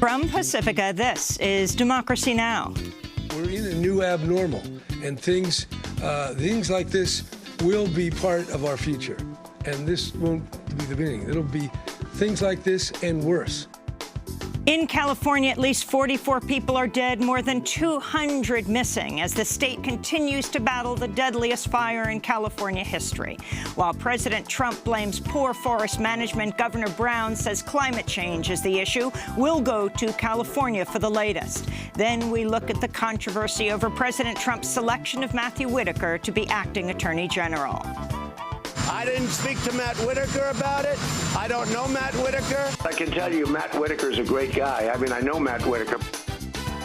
From Pacifica, this is Democracy Now! We're in a new abnormal, and things like this will be part of our future. And this won't be the beginning. It'll be things like this and worse. In California, at least 44 people are dead, more than 200 missing, as the state continues to battle the deadliest fire in California history. While President Trump blames poor forest management, Governor Brown says climate change is the issue. We'll go to California for the latest. Then we look at the controversy over President Trump's selection of Matthew Whitaker to be acting Attorney General. I didn't speak to Matt Whitaker about it. I don't know Matt Whitaker. I can tell you Matt Whitaker's a great guy. I mean, I know Matt Whitaker.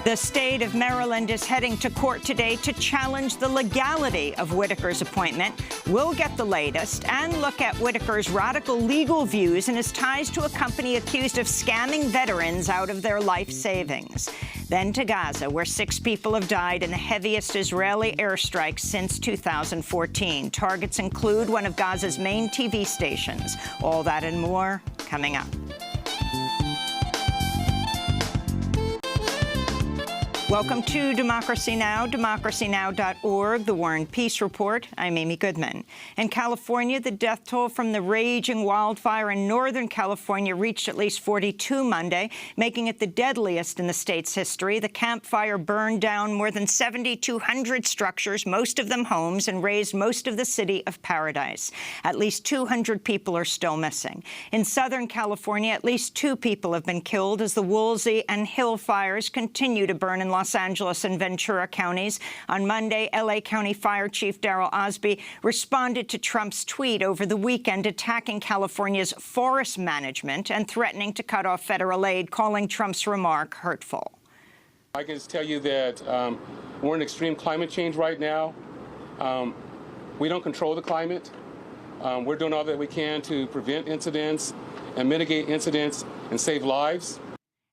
The state of Maryland is heading to court today to challenge the legality of Whitaker's appointment. We'll get the latest and look at Whitaker's radical legal views and his ties to a company accused of scamming veterans out of their life savings. Then to Gaza, where 6 people have died in the heaviest Israeli airstrikes since 2014. Targets include one of Gaza's main TV stations. All that and more coming up. Welcome to Democracy Now!, democracynow.org, the War and Peace Report. I'm Amy Goodman. In California, the death toll from the raging wildfire in Northern California reached at least 42 Monday, making it the deadliest in the state's history. The Camp Fire burned down more than 7,200 structures, most of them homes, and razed most of the city of Paradise. At least 200 people are still missing. In Southern California, at least 2 people have been killed as the Woolsey and Hill fires continue to burn in Los Angeles and Ventura counties. On Monday, L.A. County Fire Chief Darrell Osby responded to Trump's tweet over the weekend attacking California's forest management and threatening to cut off federal aid, calling Trump's remark hurtful. I can just tell you that we're in extreme climate change right now. We don't control the climate. We're doing all that we can to prevent incidents and mitigate incidents and save lives.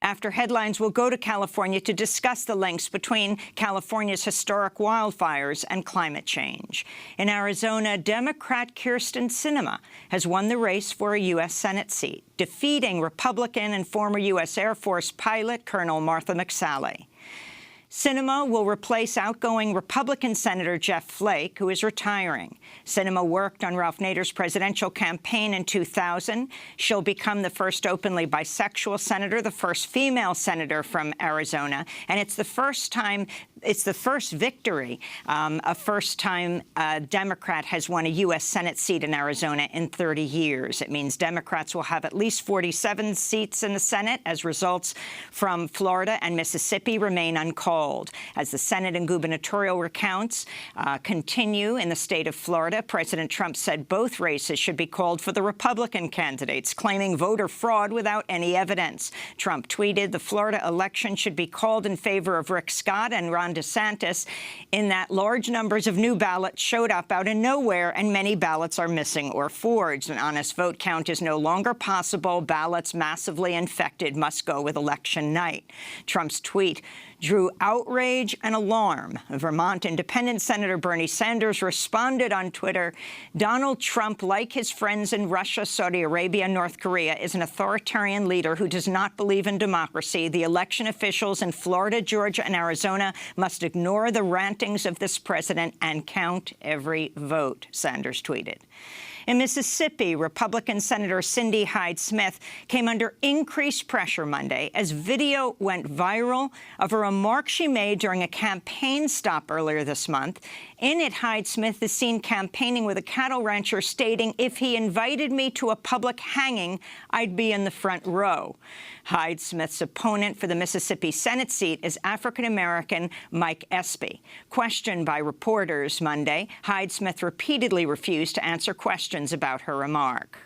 After headlines, we'll go to California to discuss the links between California's historic wildfires and climate change. In Arizona, Democrat Kyrsten Sinema has won the race for a U.S. Senate seat, defeating Republican and former U.S. Air Force pilot Colonel Martha McSally. Sinema will replace outgoing Republican Senator Jeff Flake, who is retiring. Sinema worked on Ralph Nader's presidential campaign in 2000. She'll become the first openly bisexual senator, the first female senator from Arizona, and it's the first victory a first-time Democrat has won a U.S. Senate seat in Arizona in 30 years. It means Democrats will have at least 47 seats in the Senate as results from Florida and Mississippi remain uncalled. As the Senate and gubernatorial recounts continue in the state of Florida, President Trump said both races should be called for the Republican candidates, claiming voter fraud without any evidence. Trump tweeted the Florida election should be called in favor of Rick Scott and Ron DeSantis, in that large numbers of new ballots showed up out of nowhere and many ballots are missing or forged. An honest vote count is no longer possible. Ballots massively infected must go with election night. Trump's tweet drew outrage and alarm. Vermont Independent Senator Bernie Sanders responded on Twitter, Donald Trump, like his friends in Russia, Saudi Arabia, and North Korea, is an authoritarian leader who does not believe in democracy. The election officials in Florida, Georgia, and Arizona must ignore the rantings of this president and count every vote, Sanders tweeted. In Mississippi, Republican Senator Cindy Hyde-Smith came under increased pressure Monday as video went viral of a remark she made during a campaign stop earlier this month. In it, Hyde-Smith is seen campaigning with a cattle rancher, stating, "If he invited me to a public hanging, I'd be in the front row." Hyde-Smith's opponent for the Mississippi Senate seat is African-American Mike Espy. Questioned by reporters Monday, Hyde-Smith repeatedly refused to answer questions about her remark.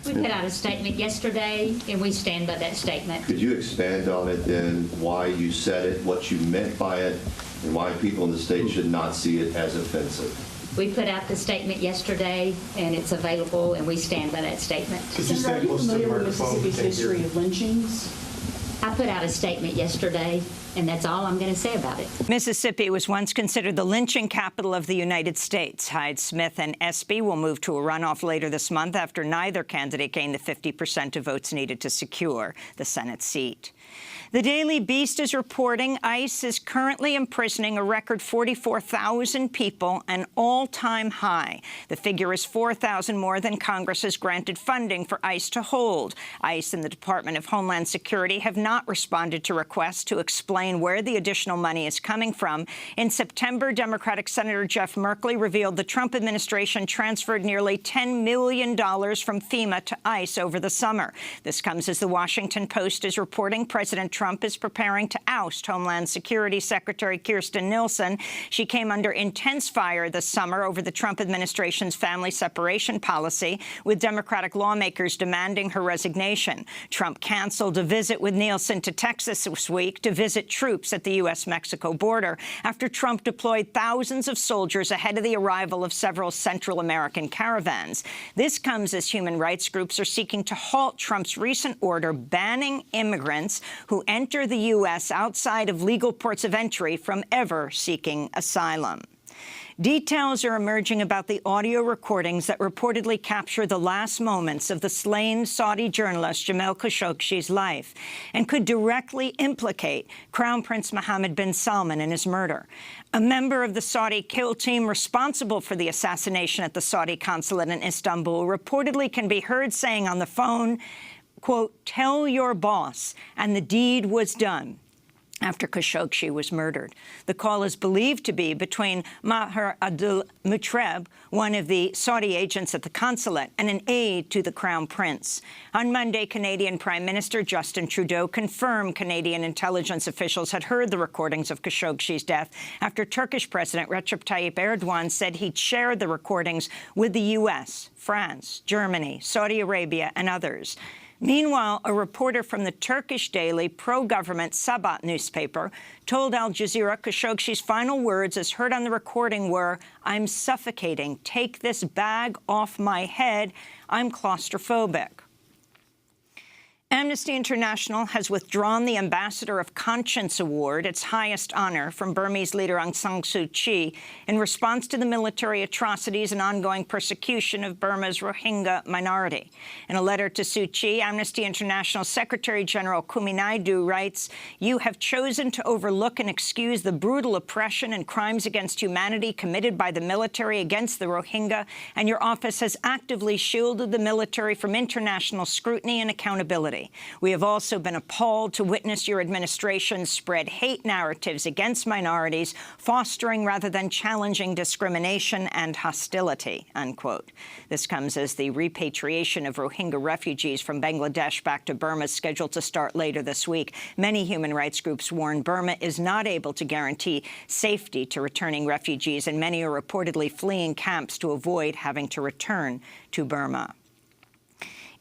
We put out a statement yesterday, and we stand by that statement. Could you expand on it then, why you said it, what you meant by it, and why people in the state should not see it as offensive? We put out the statement yesterday, and it's available, and we stand by that statement. Are you familiar with Mississippi's history of lynchings? I put out a statement yesterday, and that's all I'm going to say about it. Mississippi was once considered the lynching capital of the United States. Hyde Smith and Espy will move to a runoff later this month after neither candidate gained the 50% of votes needed to secure the Senate seat. The Daily Beast is reporting ICE is currently imprisoning a record 44,000 people, an all-time high. The figure is 4,000 more than Congress has granted funding for ICE to hold. ICE and the Department of Homeland Security have not responded to requests to explain where the additional money is coming from. In September, Democratic Senator Jeff Merkley revealed the Trump administration transferred nearly $10 million from FEMA to ICE over the summer. This comes as the Washington Post is reporting President Trump is preparing to oust Homeland Security Secretary Kirstjen Nielsen. She came under intense fire this summer over the Trump administration's family separation policy, with Democratic lawmakers demanding her resignation. Trump canceled a visit with Nielsen to Texas this week to visit troops at the U.S.-Mexico border after Trump deployed thousands of soldiers ahead of the arrival of several Central American caravans. This comes as human rights groups are seeking to halt Trump's recent order banning immigrants who enter the U.S. outside of legal ports of entry from ever seeking asylum. Details are emerging about the audio recordings that reportedly capture the last moments of the slain Saudi journalist Jamal Khashoggi's life and could directly implicate Crown Prince Mohammed bin Salman in his murder. A member of the Saudi kill team responsible for the assassination at the Saudi consulate in Istanbul reportedly can be heard saying on the phone, quote, "Tell your boss," and the deed was done after Khashoggi was murdered. The call is believed to be between Maher Abdul Mutreb, one of the Saudi agents at the consulate, and an aide to the Crown Prince. On Monday, Canadian Prime Minister Justin Trudeau confirmed Canadian intelligence officials had heard the recordings of Khashoggi's death after Turkish President Recep Tayyip Erdogan said he'd shared the recordings with the U.S., France, Germany, Saudi Arabia, and others. Meanwhile, a reporter from the Turkish daily pro-government Sabah newspaper told Al Jazeera Khashoggi's final words as heard on the recording were, "I'm suffocating. Take this bag off my head. I'm claustrophobic." Amnesty International has withdrawn the Ambassador of Conscience Award, its highest honor, from Burmese leader Aung San Suu Kyi in response to the military atrocities and ongoing persecution of Burma's Rohingya minority. In a letter to Suu Kyi, Amnesty International Secretary General Kumi Naidoo writes, "You have chosen to overlook and excuse the brutal oppression and crimes against humanity committed by the military against the Rohingya, and your office has actively shielded the military from international scrutiny and accountability. We have also been appalled to witness your administration spread hate narratives against minorities, fostering rather than challenging discrimination and hostility," unquote. This comes as the repatriation of Rohingya refugees from Bangladesh back to Burma is scheduled to start later this week. Many human rights groups warn Burma is not able to guarantee safety to returning refugees, and many are reportedly fleeing camps to avoid having to return to Burma.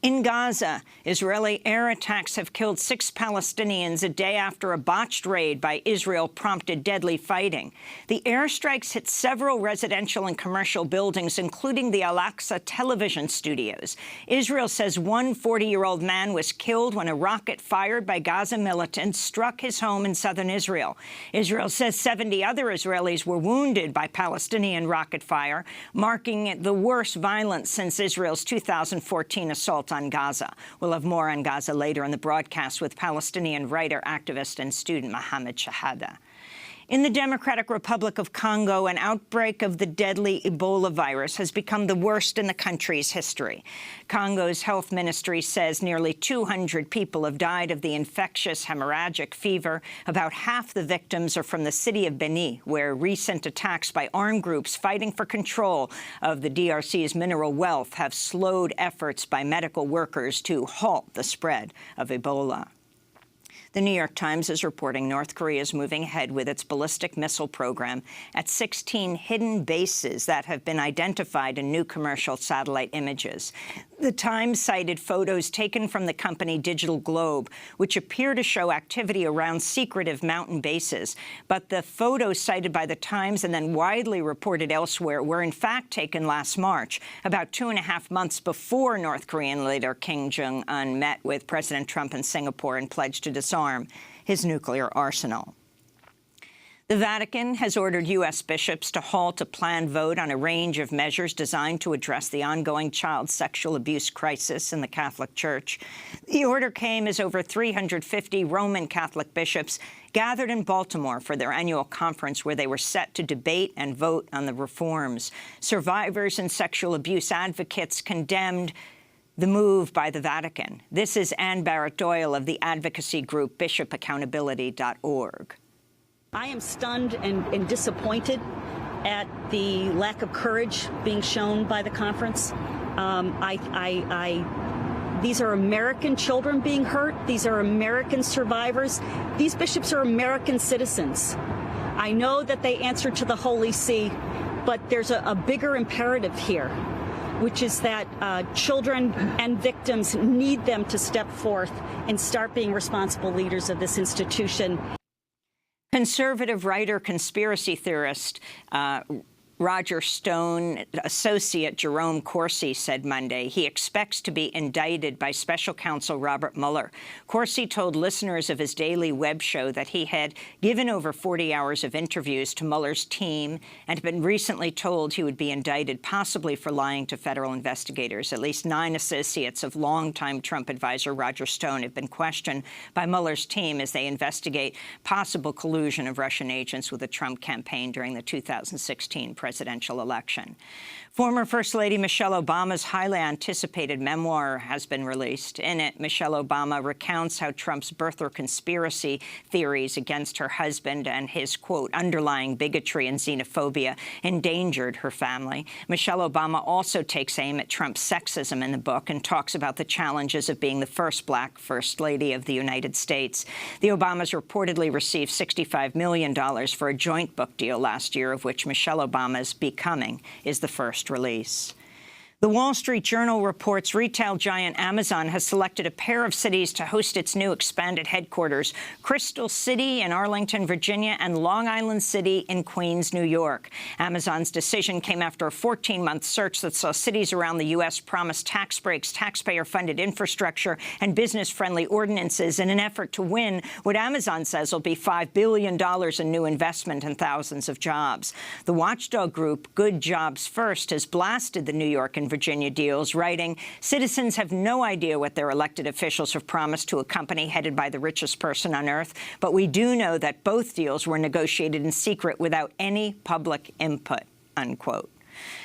In Gaza, Israeli air attacks have killed 6 Palestinians a day after a botched raid by Israel prompted deadly fighting. The airstrikes hit several residential and commercial buildings, including the Al-Aqsa television studios. Israel says one 40-year-old man was killed when a rocket fired by Gaza militants struck his home in southern Israel. Israel says 70 other Israelis were wounded by Palestinian rocket fire, marking it the worst violence since Israel's 2014 assault on Gaza. We'll have more on Gaza later in the broadcast with Palestinian writer, activist, and student Mohammed Shahada. In the Democratic Republic of Congo, an outbreak of the deadly Ebola virus has become the worst in the country's history. Congo's health ministry says nearly 200 people have died of the infectious hemorrhagic fever. About half the victims are from the city of Beni, where recent attacks by armed groups fighting for control of the DRC's mineral wealth have slowed efforts by medical workers to halt the spread of Ebola. The New York Times is reporting North Korea is moving ahead with its ballistic missile program at 16 hidden bases that have been identified in new commercial satellite images. The Times cited photos taken from the company Digital Globe, which appear to show activity around secretive mountain bases. But the photos cited by the Times and then widely reported elsewhere were in fact taken last March, about 2.5 months before North Korean leader Kim Jong-un met with President Trump in Singapore and pledged to disarm his nuclear arsenal. The Vatican has ordered U.S. bishops to halt a planned vote on a range of measures designed to address the ongoing child sexual abuse crisis in the Catholic Church. The order came as over 350 Roman Catholic bishops gathered in Baltimore for their annual conference where they were set to debate and vote on the reforms. Survivors and sexual abuse advocates condemned the move by the Vatican. This is Ann Barrett-Doyle of the advocacy group bishopaccountability.org. I am stunned and disappointed at the lack of courage being shown by the conference. These are American children being hurt. These are American survivors. These bishops are American citizens. I know that they answer to the Holy See, but there's a bigger imperative here, which is that children and victims need them to step forth and start being responsible leaders of this institution. Conservative writer, conspiracy theorist Roger Stone associate Jerome Corsi said Monday he expects to be indicted by special counsel Robert Mueller. Corsi told listeners of his daily web show that he had given over 40 hours of interviews to Mueller's team and had been recently told he would be indicted, possibly for lying to federal investigators. At least 9 associates of longtime Trump advisor Roger Stone have been questioned by Mueller's team as they investigate possible collusion of Russian agents with the Trump campaign during the 2016 presidential election. Former First Lady Michelle Obama's highly anticipated memoir has been released. In it, Michelle Obama recounts how Trump's birther conspiracy theories against her husband and his, quote, underlying bigotry and xenophobia endangered her family. Michelle Obama also takes aim at Trump's sexism in the book and talks about the challenges of being the first black First Lady of the United States. The Obamas reportedly received $65 million for a joint book deal last year, of which Michelle Obama's Becoming is the first release. The Wall Street Journal reports retail giant Amazon has selected a pair of cities to host its new expanded headquarters, Crystal City in Arlington, Virginia, and Long Island City in Queens, New York. Amazon's decision came after a 14-month search that saw cities around the U.S. promise tax breaks, taxpayer-funded infrastructure, and business-friendly ordinances in an effort to win what Amazon says will be $5 billion in new investment and thousands of jobs. The watchdog group Good Jobs First has blasted the New York and Virginia deals, writing, citizens have no idea what their elected officials have promised to a company headed by the richest person on earth, but we do know that both deals were negotiated in secret without any public input, unquote.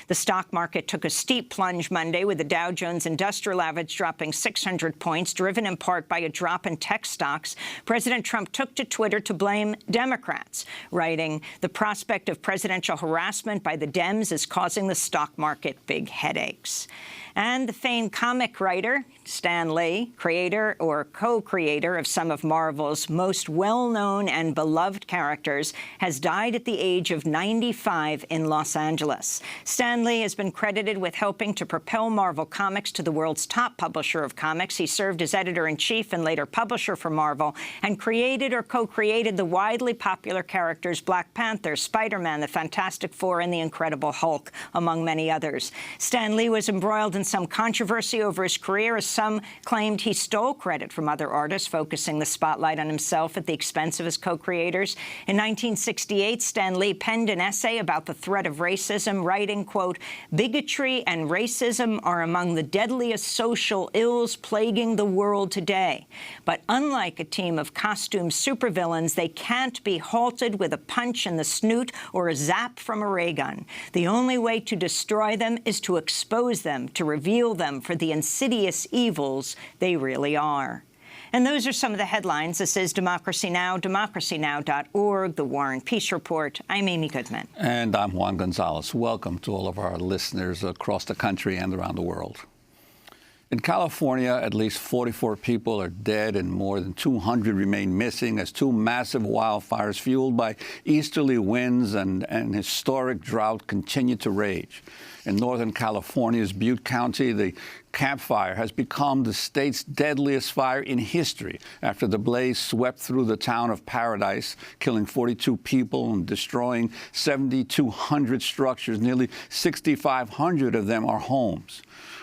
The stock market took a steep plunge Monday, with the Dow Jones Industrial Average dropping 600 points, driven in part by a drop in tech stocks. President Trump took to Twitter to blame Democrats, writing, the prospect of presidential harassment by the Dems is causing the stock market big headaches. And the famed comic writer Stan Lee, creator or co-creator of some of Marvel's most well-known and beloved characters, has died at the age of 95 in Los Angeles. Stan Lee has been credited with helping to propel Marvel Comics to the world's top publisher of comics. He served as editor-in-chief and later publisher for Marvel and created or co-created the widely popular characters Black Panther, Spider-Man, the Fantastic Four, and the Incredible Hulk, among many others. Stan Lee was embroiled in some controversy over his career, as some claimed he stole credit from other artists, focusing the spotlight on himself at the expense of his co-creators. In 1968, Stan Lee penned an essay about the threat of racism, writing, quote, bigotry and racism are among the deadliest social ills plaguing the world today. But unlike a team of costumed supervillains, they can't be halted with a punch in the snoot or a zap from a ray gun. The only way to destroy them is to expose them, to reveal them for the insidious evils they really are. And those are some of the headlines. This is Democracy Now!, democracynow.org, The War and Peace Report. I'm Amy Goodman. And I'm Juan Gonzalez. Welcome to all of our listeners across the country and around the world. In California, at least 44 people are dead and more than 200 remain missing as two massive wildfires fueled by easterly winds and historic drought continue to rage. In Northern California's Butte County, the Camp Fire has become the state's deadliest fire in history after the blaze swept through the town of Paradise, killing 42 people and destroying 7,200 structures. Nearly 6,500 of them are homes.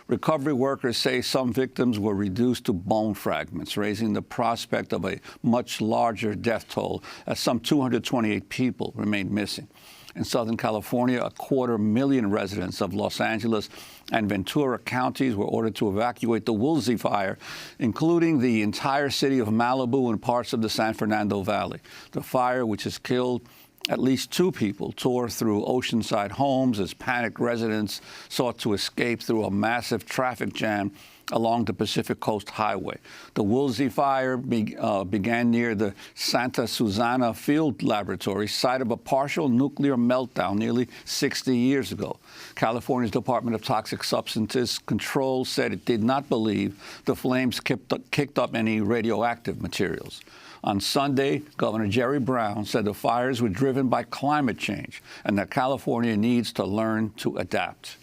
Recovery workers say some victims were reduced to bone fragments, raising the prospect of a much larger death toll, as some 228 people remain missing. In Southern California, 250,000 residents of Los Angeles and Ventura counties were ordered to evacuate the Woolsey fire, including the entire city of Malibu and parts of the San Fernando Valley. The fire, which has killed at least 2 people, tore through oceanside homes as panicked residents sought to escape through a massive traffic jam along the Pacific Coast Highway. The Woolsey fire began near the Santa Susana Field Laboratory, site of a partial nuclear meltdown nearly 60 years ago. California's Department of Toxic Substances Control said it did not believe the flames kicked up any radioactive materials. On Sunday, Governor Jerry Brown said the fires were driven by climate change and that California needs to learn to adapt.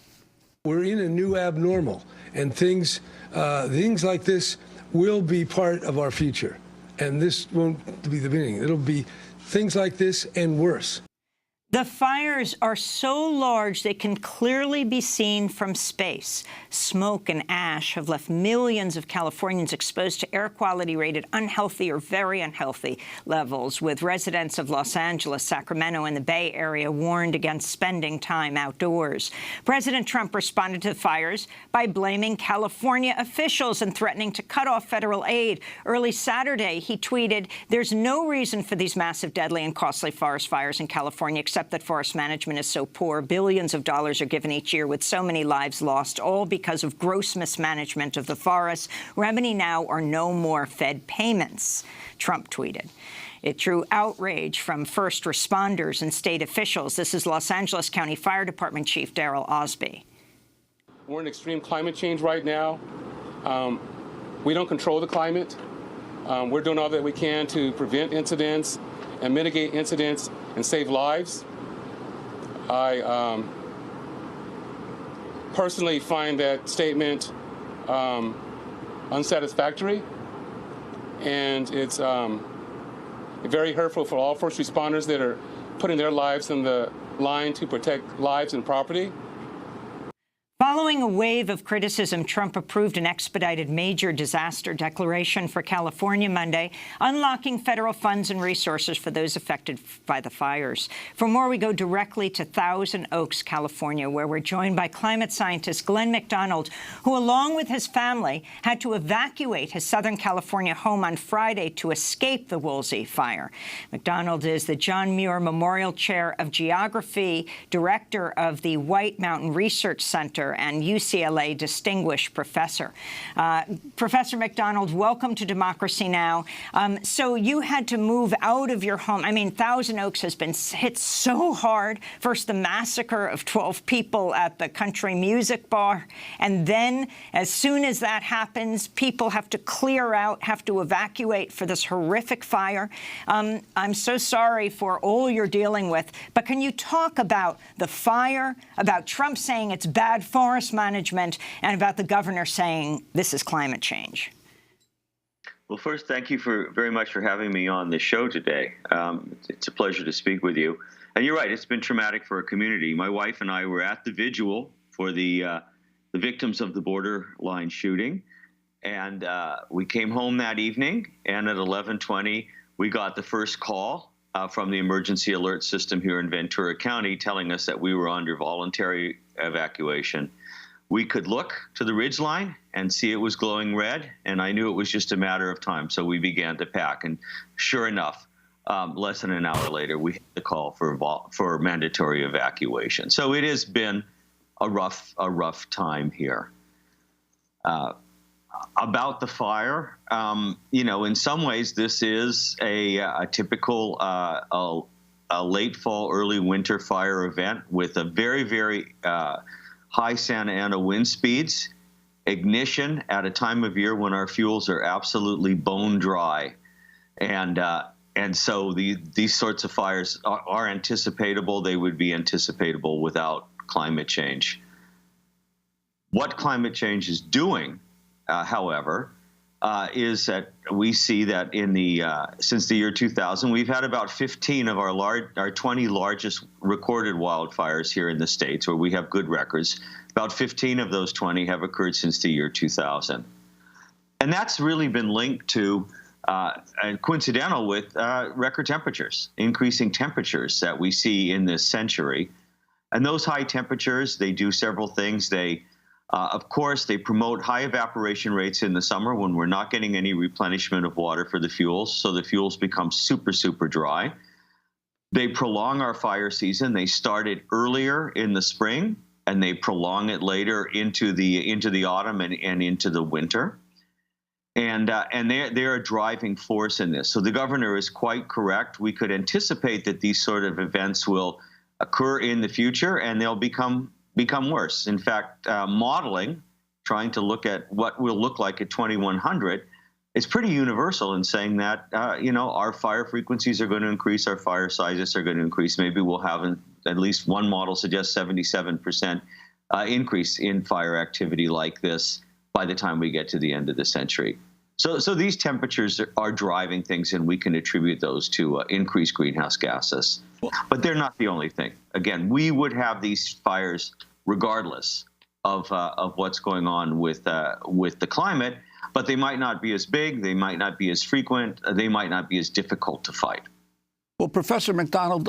We're in a new abnormal, and things like this will be part of our future. And this won't be the beginning. It'll be things like this and worse. The fires are so large they can clearly be seen from space. Smoke and ash have left millions of Californians exposed to air quality rated unhealthy or very unhealthy levels, with residents of Los Angeles, Sacramento, and the Bay Area warned against spending time outdoors. President Trump responded to the fires by blaming California officials and threatening to cut off federal aid. Early Saturday, he tweeted, "There's no reason for these massive, deadly, and costly forest fires in California except that forest management is so poor. Billions of dollars are given each year with so many lives lost, all because of gross mismanagement of the forests. Remedy now or no more Fed payments," Trump tweeted. It drew outrage from first responders and state officials. This is Los Angeles County Fire Department Chief Darrell Osby. We're in extreme climate change right now. We don't control the climate. We're doing all that we can to prevent incidents and mitigate incidents and save lives. I personally find that statement unsatisfactory, and it's very hurtful for all first responders that are putting their lives in the line to protect lives and property. Following a wave of criticism, Trump approved an expedited major disaster declaration for California Monday, unlocking federal funds and resources for those affected by the fires. For more, we go directly to Thousand Oaks, California, where we're joined by climate scientist Glenn McDonald, who, along with his family, had to evacuate his Southern California home on Friday to escape the Woolsey fire. McDonald is the John Muir Memorial Chair of Geography, director of the White Mountain Research Center, and UCLA Distinguished Professor. Professor McDonald, welcome to Democracy Now! So you had to move out of your home. I mean, Thousand Oaks has been hit so hard. First, the massacre of 12 people at the country music bar. And then, as soon as that happens, people have to clear out, have to evacuate for this horrific fire. I'm so sorry for all you're dealing with. But can you talk about the fire, about Trump saying it's bad forest management, and about the governor saying this is climate change? Well, first, thank you very much for having me on this show today. It's a pleasure to speak with you. And you're right, it's been traumatic for our community. My wife and I were at the vigil for the victims of the borderline shooting. And we came home that evening, and at 11:20, we got the first call from the emergency alert system here in Ventura County telling us that we were under voluntary evacuation. We could look to the ridgeline and see it was glowing red, and I knew it was just a matter of time, so we began to pack. And sure enough, less than an hour later, we had the call for mandatory evacuation. So it has been a rough time here. About the fire, you know, in some ways, this is a typical a late fall, early winter fire event with a very, very high Santa Ana wind speeds ignition at a time of year when our fuels are absolutely bone dry. And so these sorts of fires are anticipatable. They would be anticipatable without climate change. What climate change is doing, however, is that we see that since the year 2000, we've had about 15 of our 20 largest recorded wildfires here in the States, where we have good records. About 15 of those 20 have occurred since the year 2000. And that's really been linked to and coincidental with record temperatures, increasing temperatures that we see in this century. And those high temperatures, they do several things. Of course, they promote high evaporation rates in the summer when we're not getting any replenishment of water for the fuels, so the fuels become super, super dry. They prolong our fire season. They start it earlier in the spring, and they prolong it later into the autumn and into the winter. And they're a driving force in this. So the governor is quite correct. We could anticipate that these sort of events will occur in the future, and they'll become worse. In fact, modeling, trying to look at what will look like at 2100, is pretty universal in saying that our fire frequencies are going to increase, our fire sizes are going to increase. Maybe we'll have at least one model suggests 77% increase in fire activity like this by the time we get to the end of the century. So these temperatures are driving things, and we can attribute those to increased greenhouse gases. But they're not the only thing. Again, we would have these fires regardless of what's going on with the climate, but they might not be as big, they might not be as frequent, they might not be as difficult to fight. Well, Professor McDonald,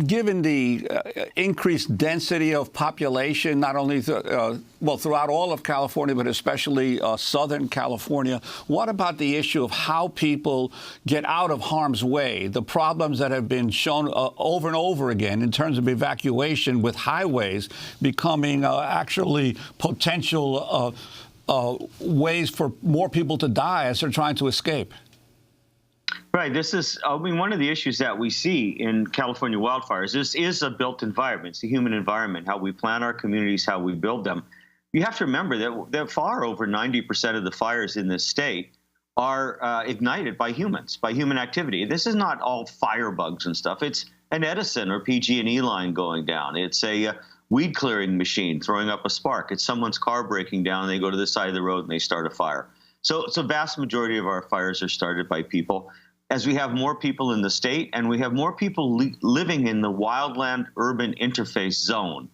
given the increased density of population, not only throughout all of California, but especially Southern California, what about the issue of how people get out of harm's way? The problems that have been shown over and over again in terms of evacuation, with highways becoming actually potential ways for more people to die as they're trying to escape. Right. This is, one of the issues that we see in California wildfires. This is a built environment. It's a human environment, how we plan our communities, how we build them. You have to remember that far over 90% of the fires in this state are ignited by humans, by human activity. This is not all firebugs and stuff. It's an Edison or PG&E line going down. It's a weed clearing machine throwing up a spark. It's someone's car breaking down, and they go to the side of the road and they start a fire. So vast majority of our fires are started by people. As we have more people in the state, and we have more people living in the wildland-urban interface zone,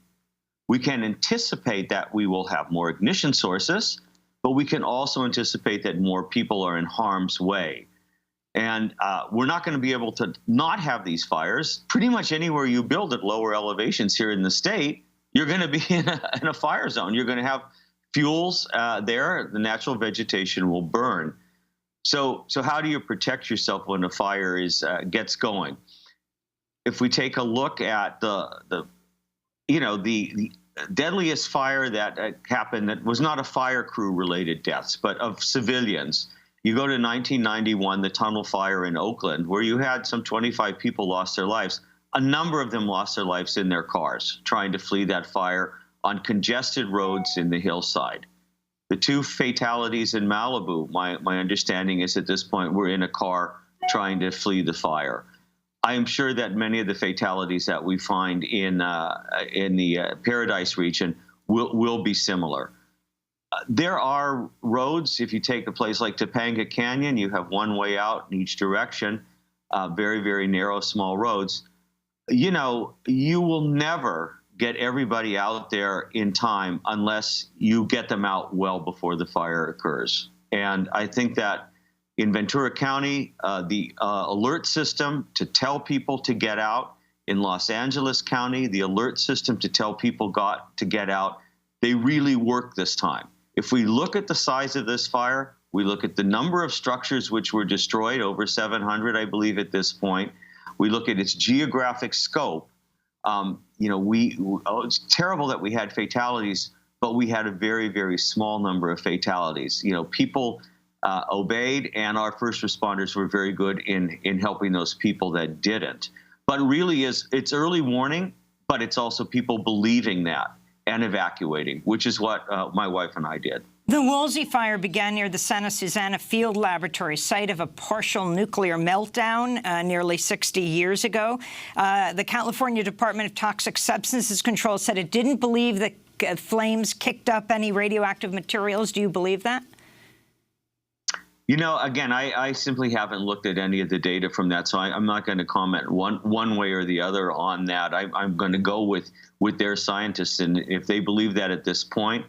we can anticipate that we will have more ignition sources, but we can also anticipate that more people are in harm's way. And we're not going to be able to not have these fires. Pretty much anywhere you build at lower elevations here in the state, you're going to be in a fire zone. You're going to have fuels there. The natural vegetation will burn. So how do you protect yourself when a fire gets going? If we take a look at the deadliest fire that happened, that was not a fire crew related deaths, but of civilians. You go to 1991, the tunnel fire in Oakland, where you had some 25 people lost their lives. A number of them lost their lives in their cars trying to flee that fire on congested roads in the hillside. The two fatalities in Malibu, my understanding is at this point, were in a car trying to flee the fire. I am sure that many of the fatalities that we find in the Paradise region will be similar. There are roads. If you take a place like Topanga Canyon, you have one way out in each direction, very, very narrow, small roads. You will never get everybody out there in time unless you get them out well before the fire occurs. And I think that in Ventura County, the alert system to tell people to get out, in Los Angeles County, the alert system to tell people to get out, they really work this time. If we look at the size of this fire, we look at the number of structures which were destroyed, over 700, I believe, at this point. We look at its geographic scope. It's terrible that we had fatalities, but we had a very, very small number of fatalities. People obeyed, and our first responders were very good in helping those people that didn't. But really, it's early warning, but it's also people believing that and evacuating, which is what my wife and I did. The Woolsey fire began near the Santa Susana Field Laboratory, site of a partial nuclear meltdown nearly 60 years ago. The California Department of Toxic Substances Control said it didn't believe that flames kicked up any radioactive materials. Do you believe that? You know, again, I simply haven't looked at any of the data from that, so I'm not going to comment one way or the other on that. I'm going to go with their scientists, and if they believe that at this point,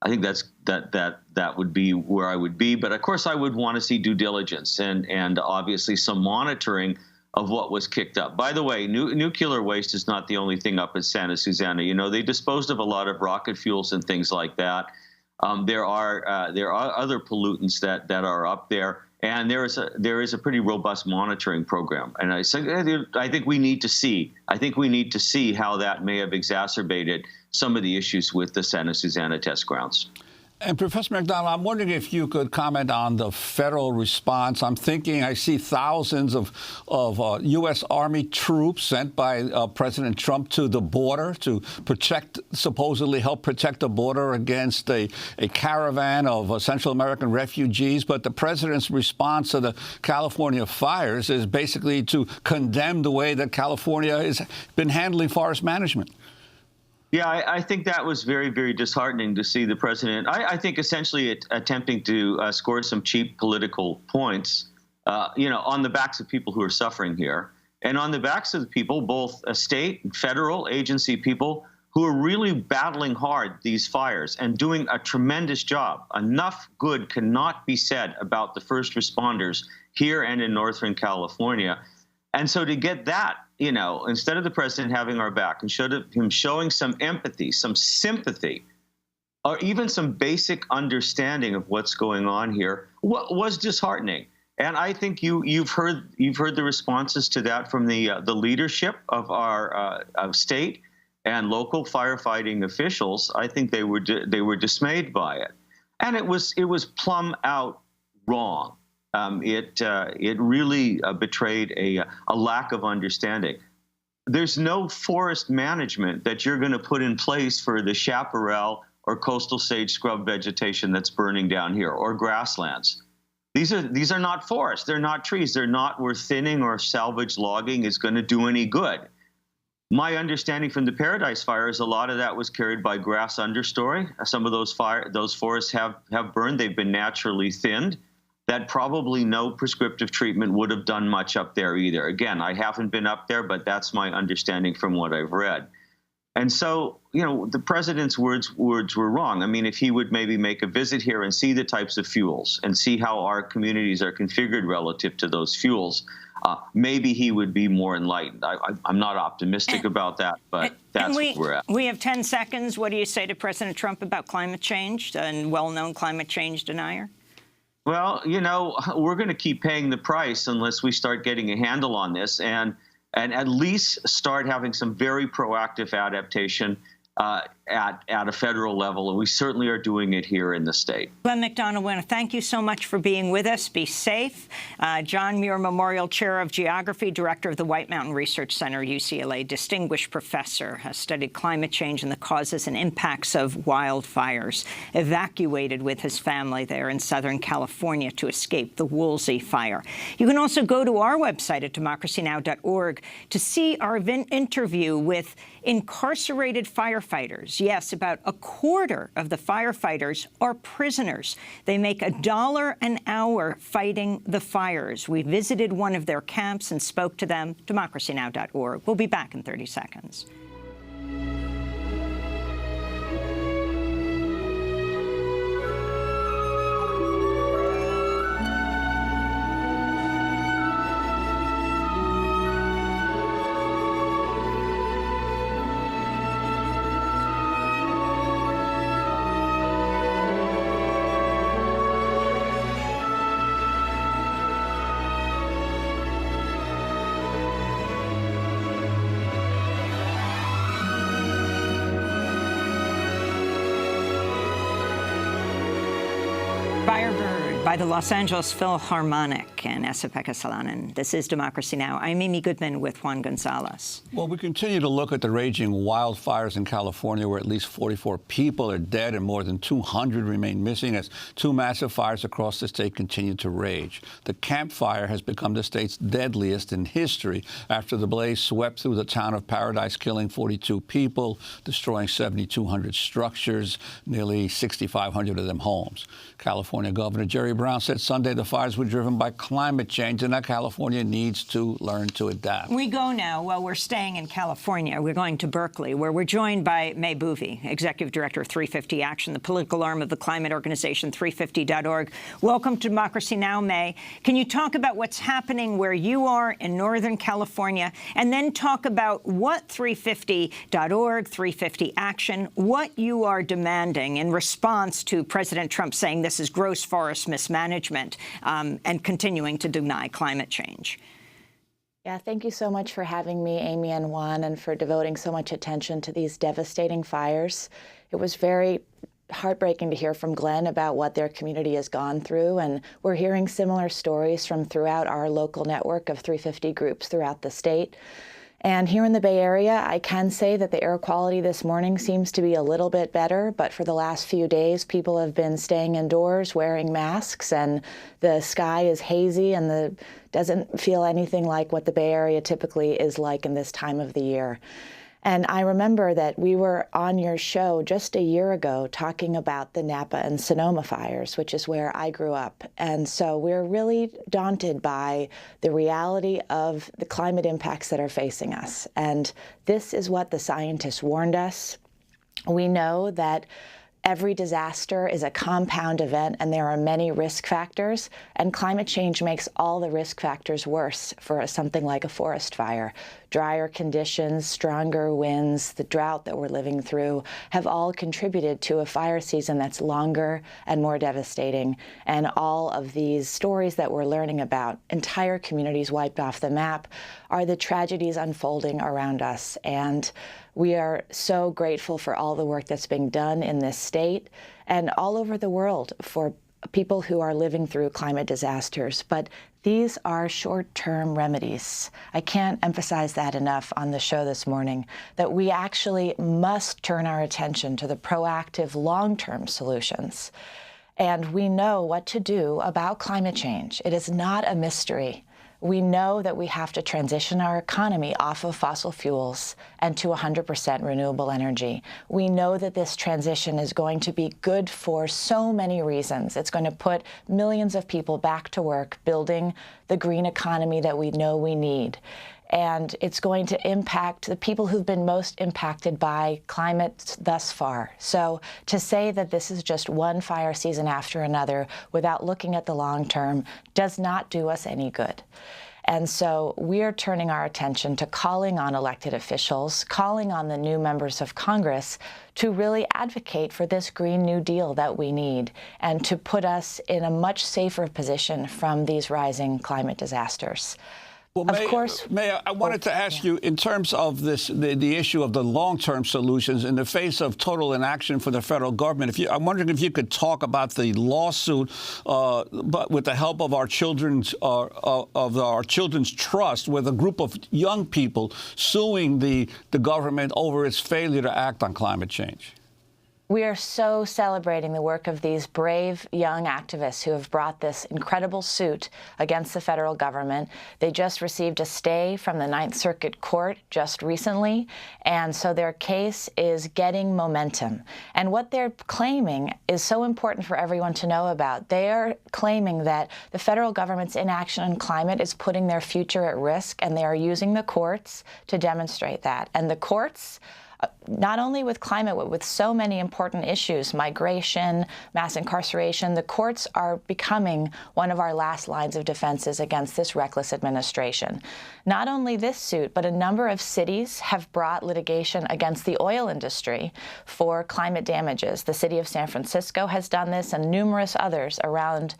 I think that would be where I would be. But of course, I would want to see due diligence and obviously some monitoring of what was kicked up. By the way, nuclear waste is not the only thing up at Santa Susana. You know, they disposed of a lot of rocket fuels and things like that. There are other pollutants that are up there, and there is a pretty robust monitoring program. And I think we need to see. I think we need to see how that may have exacerbated some of the issues with the Santa Susana test grounds. And Professor McDonald, I'm wondering if you could comment on the federal response. I'm thinking I see thousands of U.S. Army troops sent by President Trump to the border to supposedly help protect the border against a caravan of Central American refugees. But the president's response to the California fires is basically to condemn the way that California has been handling forest management. Yeah, I think that was very, very disheartening to see the president, I think, essentially attempting to score some cheap political points, on the backs of people who are suffering here, and on the backs of the people, both state and federal agency people, who are really battling hard these fires and doing a tremendous job. Enough good cannot be said about the first responders here and in Northern California. And so to get that, instead of the president having our back and him showing some empathy, some sympathy, or even some basic understanding of what's going on here, was disheartening. And I think you've heard the responses to that from the leadership of our state and local firefighting officials. I think they were dismayed by it, and it was plumb out wrong. It really betrayed a lack of understanding. There's no forest management that you're going to put in place for the chaparral or coastal sage scrub vegetation that's burning down here, or grasslands. These are not forests. They're not trees. They're not where thinning or salvage logging is going to do any good. My understanding from the Paradise fires, a lot of that was carried by grass understory. Some of those forests have burned. They've been naturally thinned. That probably no prescriptive treatment would have done much up there either. Again, I haven't been up there, but that's my understanding from what I've read. And so, the president's words were wrong. I mean, if he would maybe make a visit here and see the types of fuels and see how our communities are configured relative to those fuels, maybe he would be more enlightened. I'm not optimistic about that, but that's where we're at. We have 10 seconds. What do you say to President Trump about climate change, and well-known climate change denier? Well, we're going to keep paying the price unless we start getting a handle on this and at least start having some very proactive adaptation at a federal level. And we certainly are doing it here in the state. Glenn McDonald, I want to thank you so much for being with us. Be safe. John Muir Memorial Chair of Geography, Director of the White Mountain Research Center, UCLA, distinguished professor, has studied climate change and the causes and impacts of wildfires, evacuated with his family there in Southern California to escape the Woolsey fire. You can also go to our website at DemocracyNow.org to see our interview with incarcerated firefighters. Yes, about a quarter of the firefighters are prisoners. They make $1 an hour fighting the fires. We visited one of their camps and spoke to them. DemocracyNow.org. We'll be back in 30 seconds. Firebird by the Los Angeles Philharmonic and Esapeka Salanen. This is Democracy Now! I'm Amy Goodman with Juan Gonzalez. Well, we continue to look at the raging wildfires in California, where at least 44 people are dead and more than 200 remain missing as two massive fires across the state continue to rage. The Camp Fire has become the state's deadliest in history after the blaze swept through the town of Paradise, killing 42 people, destroying 7,200 structures, nearly 6,500 of them homes. California Governor Jerry Brown said Sunday the fires were driven by climate change and that California needs to learn to adapt. We go now. Well, we're staying in California. We're going to Berkeley, where we're joined by May Boovy, Executive Director of 350 Action, the political arm of the climate organization 350.org. Welcome to Democracy Now!, May. Can you talk about what's happening where you are in Northern California, and then talk about what 350.org, 350 Action, what you are demanding in response to President Trump saying this is gross forest mismanagement and continuing to deny climate change? Yeah, thank you so much for having me, Amy and Juan, and for devoting so much attention to these devastating fires. It was very heartbreaking to hear from Glenn about what their community has gone through, and we're hearing similar stories from throughout our local network of 350 groups throughout the state. And here in the Bay Area, I can say that the air quality this morning seems to be a little bit better, but for the last few days, people have been staying indoors, wearing masks, and the sky is hazy and doesn't feel anything like what the Bay Area typically is like in this time of the year. And I remember that we were on your show just a year ago talking about the Napa and Sonoma fires, which is where I grew up. And so we're really daunted by the reality of the climate impacts that are facing us. And this is what the scientists warned us. We know that every disaster is a compound event, and there are many risk factors, and climate change makes all the risk factors worse for something like a forest fire. Drier conditions, stronger winds, the drought that we're living through have all contributed to a fire season that's longer and more devastating. And all of these stories that we're learning about, entire communities wiped off the map, are the tragedies unfolding around us. And we are so grateful for all the work that's being done in this state and all over the world for people who are living through climate disasters. But these are short-term remedies. I can't emphasize that enough on the show this morning, that we actually must turn our attention to the proactive long-term solutions. And we know what to do about climate change. It is not a mystery. We know that we have to transition our economy off of fossil fuels and to 100% renewable energy. We know that this transition is going to be good for so many reasons. It's going to put millions of people back to work building the green economy that we know we need. And it's going to impact the people who've been most impacted by climate thus far. So to say that this is just one fire season after another without looking at the long term does not do us any good. And so we're turning our attention to calling on elected officials, calling on the new members of Congress to really advocate for this Green New Deal that we need and to put us in a much safer position from these rising climate disasters. Well, May I wanted to ask you, in terms of this, the issue of the long-term solutions in the face of total inaction for the federal government. I'm wondering if you could talk about the lawsuit, but with the help of our children's trust, with a group of young people suing the government over its failure to act on climate change. We are so celebrating the work of these brave young activists who have brought this incredible suit against the federal government. They just received a stay from the Ninth Circuit Court just recently, and so their case is getting momentum. And what they're claiming is so important for everyone to know about. They are claiming that the federal government's inaction on climate is putting their future at risk, and they are using the courts to demonstrate that. And the courts, not only with climate, but with so many important issues, migration, mass incarceration, the courts are becoming one of our last lines of defenses against this reckless administration. Not only this suit, but a number of cities have brought litigation against the oil industry for climate damages. The city of San Francisco has done this, and numerous others around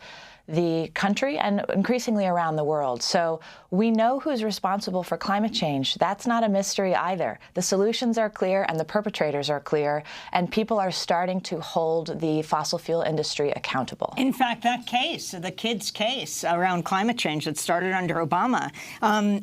the country and increasingly around the world. So we know who's responsible for climate change. That's not a mystery either. The solutions are clear and the perpetrators are clear, and people are starting to hold the fossil fuel industry accountable. In fact, that case, the kids' case around climate change that started under Obama,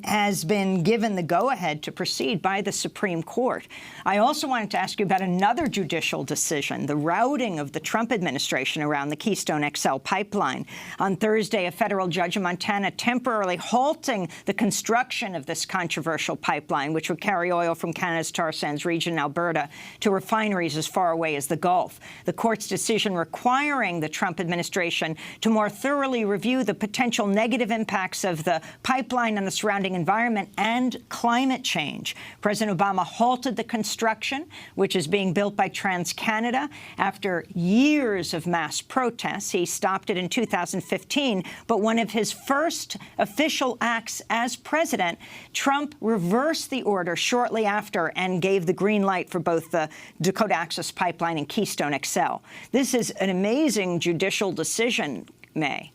has been given the go-ahead to proceed by the Supreme Court. I also wanted to ask you about another judicial decision, the routing of the Trump administration around the Keystone XL pipeline. On Thursday, a federal judge in Montana temporarily halting the construction of this controversial pipeline, which would carry oil from Canada's tar sands region in Alberta to refineries as far away as the Gulf. The court's decision requiring the Trump administration to more thoroughly review the potential negative impacts of the pipeline and the surrounding environment and climate change. President Obama halted the construction, which is being built by TransCanada. After years of mass protests, he stopped it in 2015, but one of his first official acts as president, Trump reversed the order shortly after and gave the green light for both the Dakota Access Pipeline and Keystone XL. This is an amazing judicial decision, May.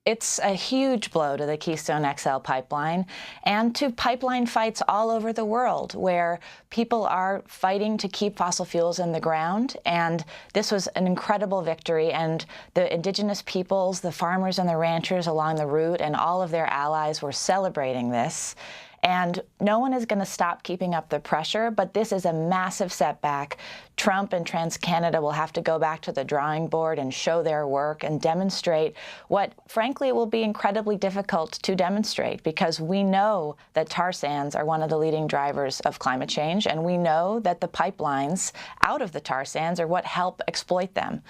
It's a huge blow to the Keystone XL pipeline and to pipeline fights all over the world where people are fighting to keep fossil fuels in the ground. And this was an incredible victory. And the indigenous peoples, the farmers and the ranchers along the route and all of their allies were celebrating this. And no one is going to stop keeping up the pressure, but this is a massive setback. Trump and TransCanada will have to go back to the drawing board and show their work and demonstrate what, frankly, will be incredibly difficult to demonstrate, because we know that tar sands are one of the leading drivers of climate change, and we know that the pipelines out of the tar sands are what help exploit them.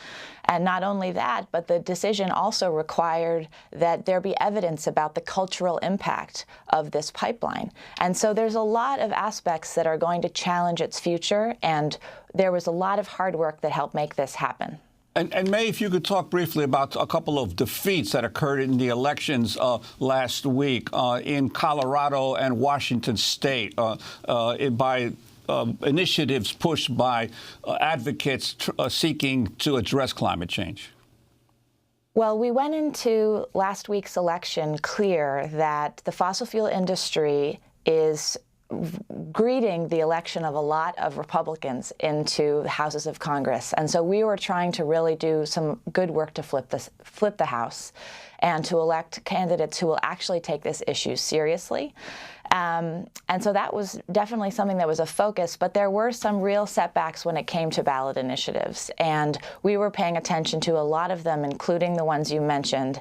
And not only that, but the decision also required that there be evidence about the cultural impact of this pipeline. And so there's a lot of aspects that are going to challenge its future, and there was a lot of hard work that helped make this happen. And May, if you could talk briefly about a couple of defeats that occurred in the elections last week in Colorado and Washington State by initiatives pushed by advocates seeking to address climate change. Well, we went into last week's election clear that the fossil fuel industry is greeting the election of a lot of Republicans into the houses of Congress. And so we were trying to really do some good work to flip the House and to elect candidates who will actually take this issue seriously. And so that was definitely something that was a focus, but there were some real setbacks when it came to ballot initiatives. And we were paying attention to a lot of them, including the ones you mentioned.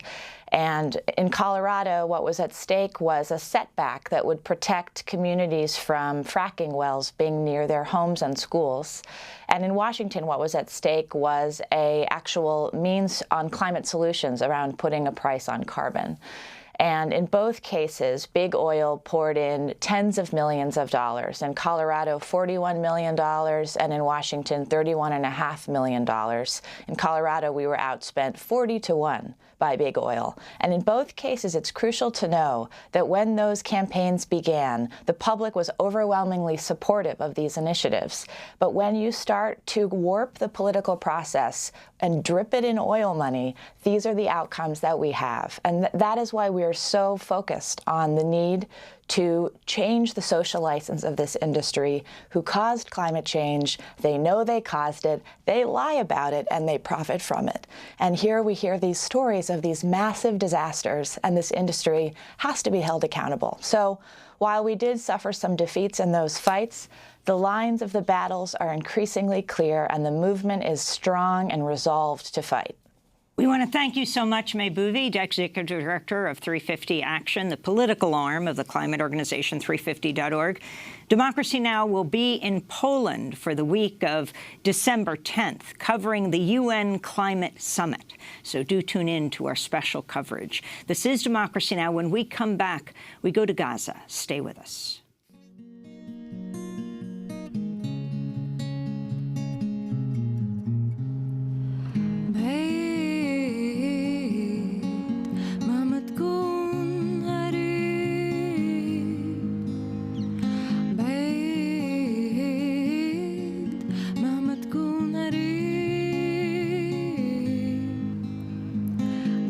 And in Colorado, what was at stake was a setback that would protect communities from fracking wells being near their homes and schools. And in Washington, what was at stake was an actual means on climate solutions around putting a price on carbon. And in both cases, big oil poured in tens of millions of dollars. In Colorado, $41 million, and in Washington, $31.5 million. In Colorado, we were outspent 40-1 by big oil. And in both cases, it's crucial to know that when those campaigns began, the public was overwhelmingly supportive of these initiatives. But when you start to warp the political process and drip it in oil money, these are the outcomes that we have. And that is why we are so focused on the need to change the social license of this industry who caused climate change. They know they caused it, they lie about it, and they profit from it. And here we hear these stories of these massive disasters, and this industry has to be held accountable. So while we did suffer some defeats in those fights, the lines of the battles are increasingly clear, and the movement is strong and resolved to fight. We want to thank you so much, May Bouvi, Executive Director of 350 Action, the political arm of the climate organization 350.org. Democracy Now! Will be in Poland for the week of December 10th, covering the UN Climate Summit. So do tune in to our special coverage. This is Democracy Now! When we come back, we go to Gaza. Stay with us.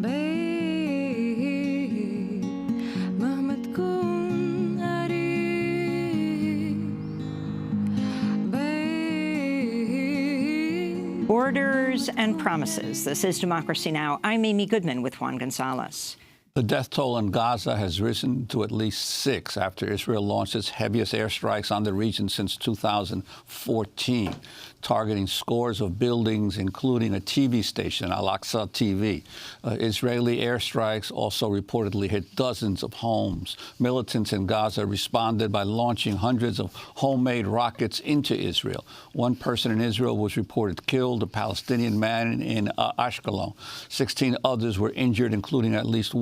Babe Orders and promises. This is Democracy Now! I'm Amy Goodman with Juan Gonzalez. The death toll in Gaza has risen to at least 6 after Israel launched its heaviest airstrikes on the region since 2014, targeting scores of buildings, including a TV station, Al-Aqsa TV. Israeli airstrikes also reportedly hit dozens of homes. Militants in Gaza responded by launching hundreds of homemade rockets into Israel. One person in Israel was reported killed, a Palestinian man in Ashkelon. 16 others were injured, including at least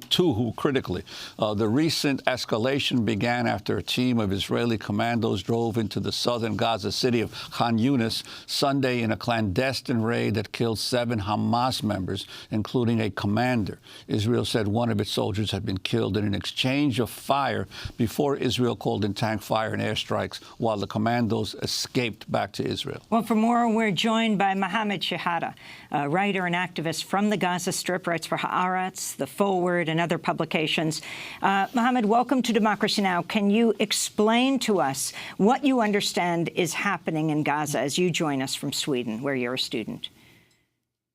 two who critically. The recent escalation began after a team of Israeli commandos drove into the southern Gaza city of Khan Yunis Sunday in a clandestine raid that killed 7 Hamas members, including a commander. Israel said one of its soldiers had been killed in an exchange of fire before Israel called in tank fire and airstrikes while the commandos escaped back to Israel. Well, for more, we're joined by Mohammed Shihada, a writer and activist from the Gaza Strip, writes for Haaretz, The Forward, and other publications. Mohammed, welcome to Democracy Now! Can you explain to us what you understand is happening in Gaza as you join us from Sweden, where you're a student?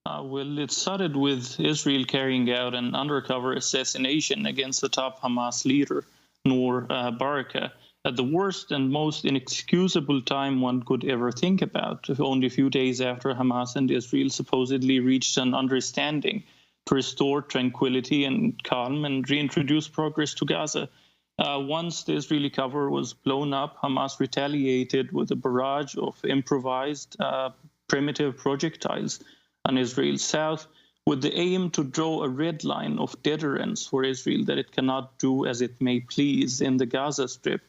Well, it started with Israel carrying out an undercover assassination against the top Hamas leader, Noor Baraka, at the worst and most inexcusable time one could ever think about, only a few days after Hamas and Israel supposedly reached an understanding to restore tranquility and calm and reintroduce progress to Gaza. Once the Israeli cover was blown up, Hamas retaliated with a barrage of improvised primitive projectiles on Israel's south, with the aim to draw a red line of deterrence for Israel that it cannot do as it may please in the Gaza Strip.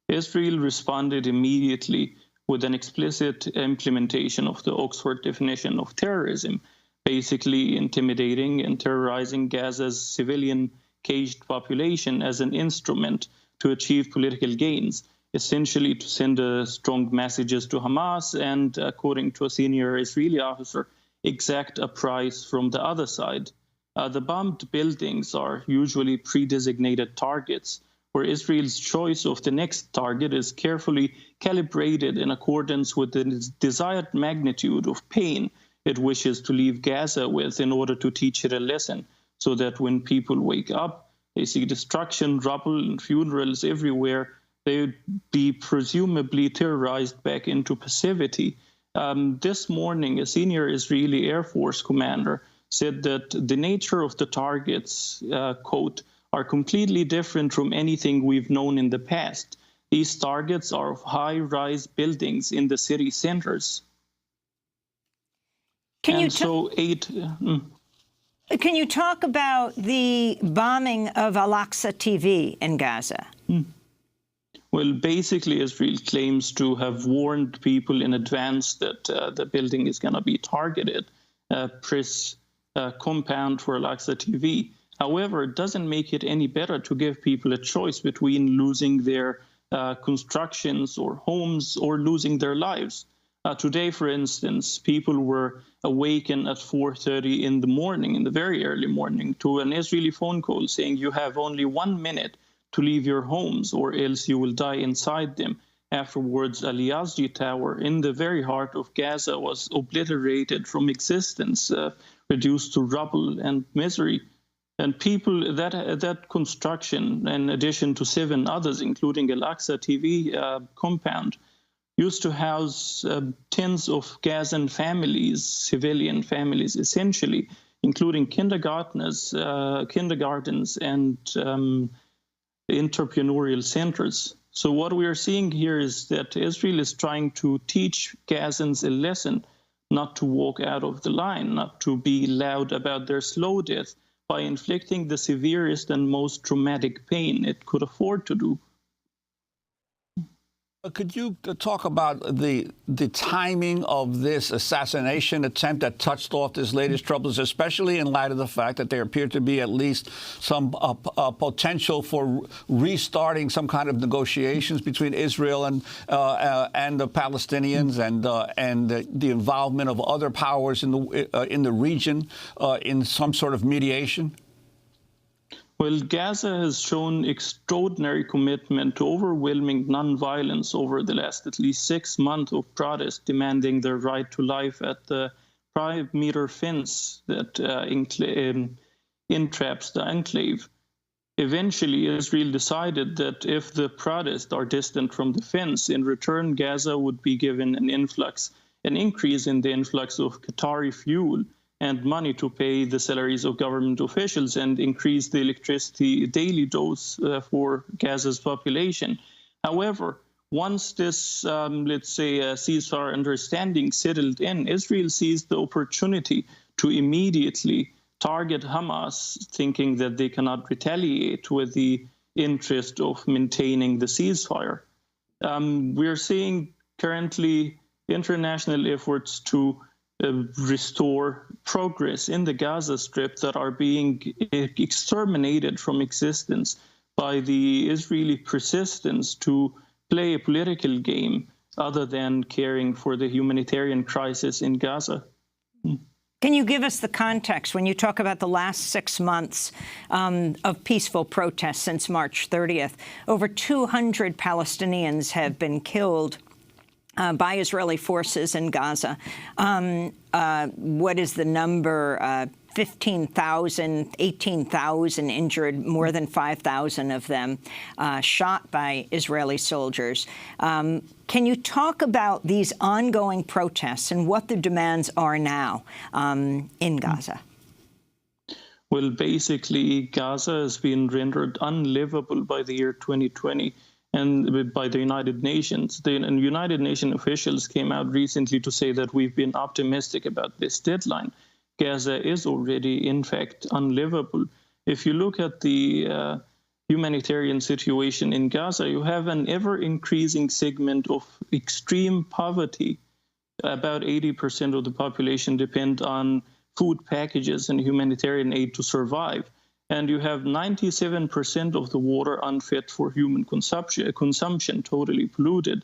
Israel responded immediately with an explicit implementation of the Oxford definition of terrorism, basically intimidating and terrorizing Gaza's civilian caged population as an instrument to achieve political gains, essentially to send strong messages to Hamas and, according to a senior Israeli officer, exact a price from the other side. The bombed buildings are usually pre-designated targets, where Israel's choice of the next target is carefully calibrated in accordance with the desired magnitude of pain it wishes to leave Gaza with in order to teach it a lesson, so that when people wake up, they see destruction, rubble, and funerals everywhere, they would be presumably terrorized back into passivity. This morning, a senior Israeli Air Force commander said that the nature of the targets, quote, are completely different from anything we've known in the past. These targets are of high-rise buildings in the city centers. Can you talk about the bombing of Al-Aqsa TV in Gaza? Well, basically, Israel claims to have warned people in advance that the building is going to be targeted, press compound for Al-Aqsa TV. However, it doesn't make it any better to give people a choice between losing their constructions or homes or losing their lives. Today, for instance, people were awakened at 4:30 in the morning, in the very early morning, to an Israeli phone call saying you have only 1 minute to leave your homes or else you will die inside them. Afterwards, Al Yazdi Tower in the very heart of Gaza was obliterated from existence, reduced to rubble and misery. And people, that construction, in addition to 7 others, including Al-Aqsa TV compound, used to house tens of Gazan families, civilian families, essentially, including kindergartens and entrepreneurial centers. So what we are seeing here is that Israel is trying to teach Gazans a lesson, not to walk out of the line, not to be loud about their slow death, by inflicting the severest and most traumatic pain it could afford to do. Could you talk about the timing of this assassination attempt that touched off this latest troubles, especially in light of the fact that there appeared to be at least some potential for restarting some kind of negotiations between Israel and the Palestinians and the involvement of other powers in the region in some sort of mediation? Well, Gaza has shown extraordinary commitment to overwhelming nonviolence over the last at least 6 months of protest demanding their right to life at the 5-meter fence that entraps the enclave. Eventually, Israel decided that if the protests are distant from the fence, in return, Gaza would be given an increase in the influx of Qatari fuel and money to pay the salaries of government officials and increase the electricity daily dose for Gaza's population. However, once this, let's say, ceasefire understanding settled in, Israel seized the opportunity to immediately target Hamas, thinking that they cannot retaliate with the interest of maintaining the ceasefire. We're seeing currently international efforts to restore progress in the Gaza Strip that are being exterminated from existence by the Israeli persistence to play a political game other than caring for the humanitarian crisis in Gaza. Can you give us the context when you talk about the last 6 months of peaceful protests since March 30th? Over 200 Palestinians have been killed by Israeli forces in Gaza. What is the number? 15,000, 18,000 injured, more than 5,000 of them shot by Israeli soldiers. Can you talk about these ongoing protests and what the demands are now in Gaza? Well, basically, Gaza has been rendered unlivable by the year 2020 and by the United Nations. The United Nations officials came out recently to say that we've been optimistic about this deadline. Gaza is already, in fact, unlivable. If you look at the humanitarian situation in Gaza, you have an ever-increasing segment of extreme poverty. About 80% of the population depend on food packages and humanitarian aid to survive. And you have 97% of the water unfit for human consumption, totally polluted.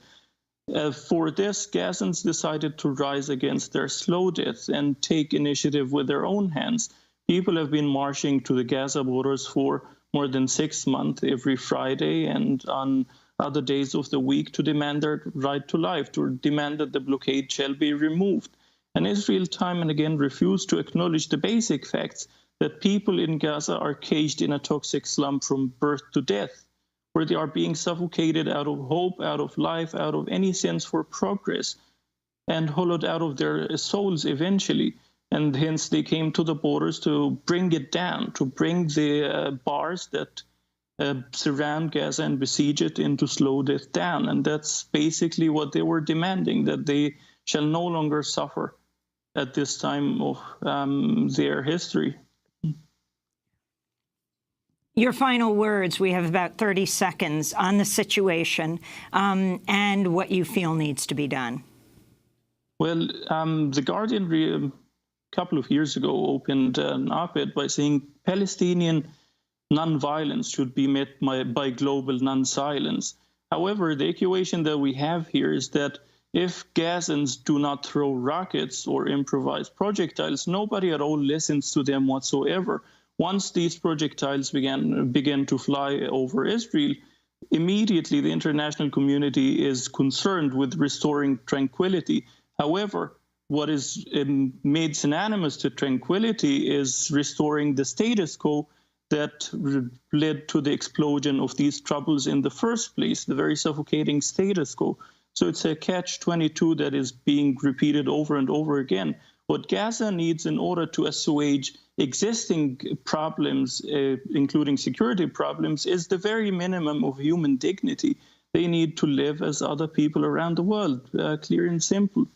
For this, Gazans decided to rise against their slow death and take initiative with their own hands. People have been marching to the Gaza borders for more than 6 months every Friday and on other days of the week to demand their right to life, to demand that the blockade shall be removed. And Israel time and again refused to acknowledge the basic facts that people in Gaza are caged in a toxic slum from birth to death, where they are being suffocated out of hope, out of life, out of any sense for progress, and hollowed out of their souls eventually. And hence they came to the borders to bring it down, to bring the bars that surround Gaza and besiege it and to slow death down. And that's basically what they were demanding, that they shall no longer suffer at this time of their history. Your final words, we have about 30 seconds, on the situation and what you feel needs to be done. Well, The Guardian a couple of years ago opened an op-ed by saying Palestinian nonviolence should be met by global non-silence. However, the equation that we have here is that if Gazans do not throw rockets or improvise projectiles, nobody at all listens to them whatsoever. Once these projectiles began to fly over Israel, immediately the international community is concerned with restoring tranquility. However, what is made synonymous to tranquility is restoring the status quo that led to the explosion of these troubles in the first place, the very suffocating status quo. So it's a catch-22 that is being repeated over and over again. What Gaza needs in order to assuage existing problems, including security problems, is the very minimum of human dignity. They need to live as other people around the world, clear and simple.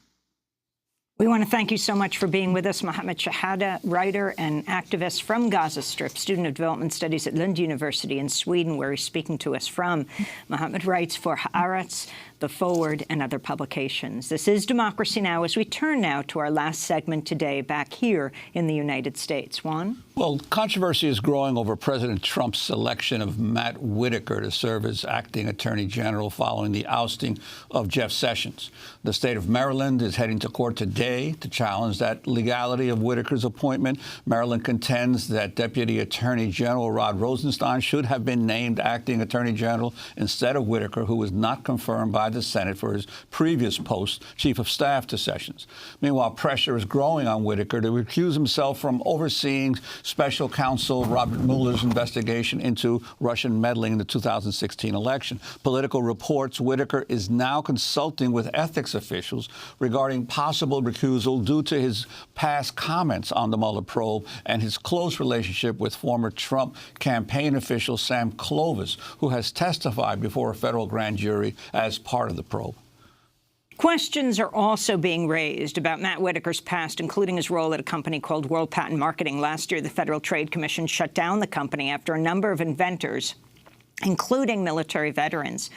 We want to thank you so much for being with us, Mohammed Shahada, writer and activist from Gaza Strip, student of development studies at Lund University in Sweden, where he's speaking to us from. Mohammed writes for Haaretz, The Forward, and other publications. This is Democracy Now! As we turn now to our last segment today back here in the United States. Juan? Well, controversy is growing over President Trump's selection of Matt Whitaker to serve as acting attorney general following the ousting of Jeff Sessions. The state of Maryland is heading to court today to challenge that legality of Whitaker's appointment. Maryland contends that Deputy Attorney General Rod Rosenstein should have been named acting attorney general instead of Whitaker, who was not confirmed by the Senate for his previous post, chief of staff to Sessions. Meanwhile, pressure is growing on Whitaker to recuse himself from overseeing Special Counsel Robert Mueller's investigation into Russian meddling in the 2016 election. Political reports Whitaker is now consulting with ethics officials regarding possible recusal due to his past comments on the Mueller probe and his close relationship with former Trump campaign official Sam Clovis, who has testified before a federal grand jury as part of the probe. Questions are also being raised about Matt Whitaker's past, including his role at a company called World Patent Marketing. Last year, the Federal Trade Commission shut down the company after a number of inventors, including military veterans,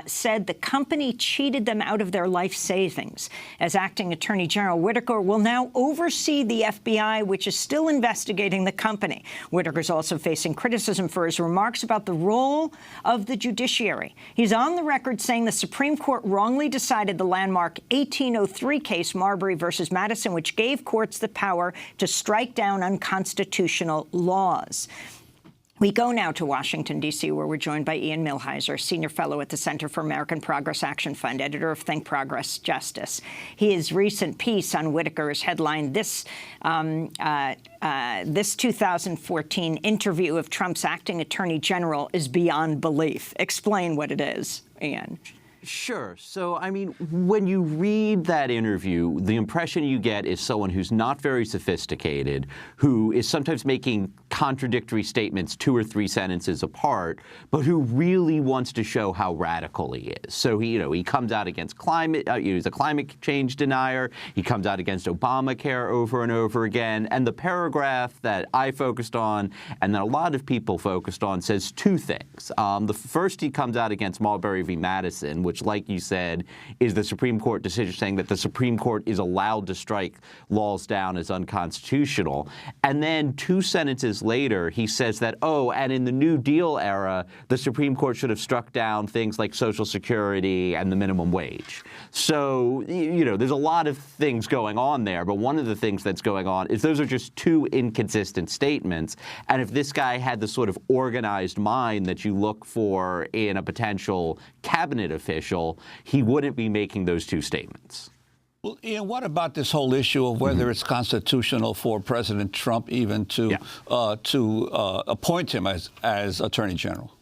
said the company cheated them out of their life savings. As acting attorney general, Whitaker will now oversee the FBI, which is still investigating the company. Whitaker's also facing criticism for his remarks about the role of the judiciary. He's on the record saying the Supreme Court wrongly decided the landmark 1803 case, Marbury versus Madison, which gave courts the power to strike down unconstitutional laws. We go now to Washington, D.C., where we're joined by Ian Millhiser, senior fellow at the Center for American Progress Action Fund, editor of Think Progress Justice. His recent piece on Whitaker is headlined this 2014 interview of Trump's acting attorney general is beyond belief. Explain what it is, Ian. Sure. So, I mean, when you read that interview, the impression you get is someone who's not very sophisticated, who is sometimes making contradictory statements 2 or 3 sentences apart, but who really wants to show how radical he is. So, he comes out against climate, he's a climate change denier. He comes out against Obamacare over and over again. And the paragraph that I focused on and that a lot of people focused on says 2 things. The first, he comes out against Marbury v. Madison, which, like you said, is the Supreme Court decision saying that the Supreme Court is allowed to strike laws down as unconstitutional. And then 2 sentences later, he says that, and in the New Deal era, the Supreme Court should have struck down things like Social Security and the minimum wage. So, there's a lot of things going on there. But one of the things that's going on is those are just 2 inconsistent statements. And if this guy had the sort of organized mind that you look for in a potential cabinet official, he wouldn't be making those 2 statements. Well, Ian, what about this whole issue of whether it's constitutional for President Trump even to appoint him as Attorney General?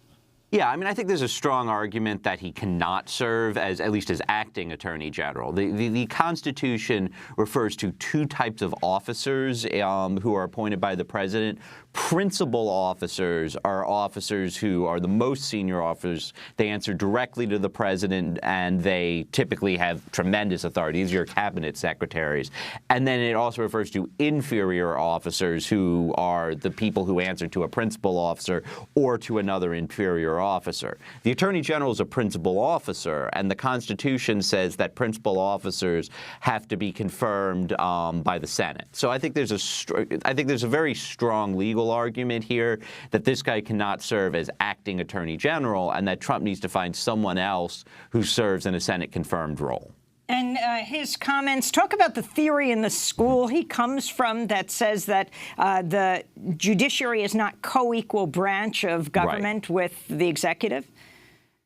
Yeah, I mean, I think there's a strong argument that he cannot serve at least as acting attorney general. The Constitution refers to 2 types of officers who are appointed by the president. Principal officers are officers who are the most senior officers. They answer directly to the president, and they typically have tremendous authority. These are your cabinet secretaries. And then it also refers to inferior officers, who are the people who answer to a principal officer or to another inferior officer. The Attorney General is a principal officer, and the Constitution says that principal officers have to be confirmed by the Senate. So I think there's a very strong legal argument here that this guy cannot serve as acting attorney general and that Trump needs to find someone else who serves in a Senate-confirmed role. And his comments talk about the theory in the school he comes from that says that the judiciary is not co-equal branch of government with the executive.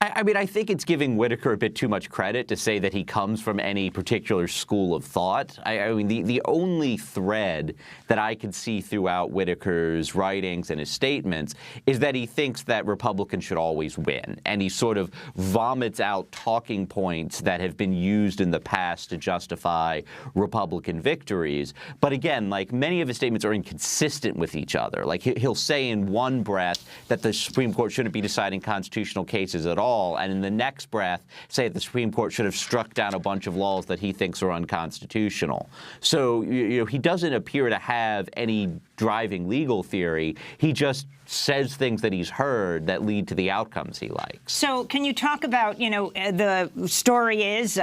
I mean, I think it's giving Whitaker a bit too much credit to say that he comes from any particular school of thought. I mean, the only thread that I could see throughout Whitaker's writings and his statements is that he thinks that Republicans should always win. And he sort of vomits out talking points that have been used in the past to justify Republican victories. But again, like, many of his statements are inconsistent with each other. Like, he'll say in one breath that the Supreme Court shouldn't be deciding constitutional cases at all, and in the next breath say the Supreme Court should have struck down a bunch of laws that he thinks are unconstitutional. So, he doesn't appear to have any driving legal theory. He just says things that he's heard that lead to the outcomes he likes. So can you talk about, the story is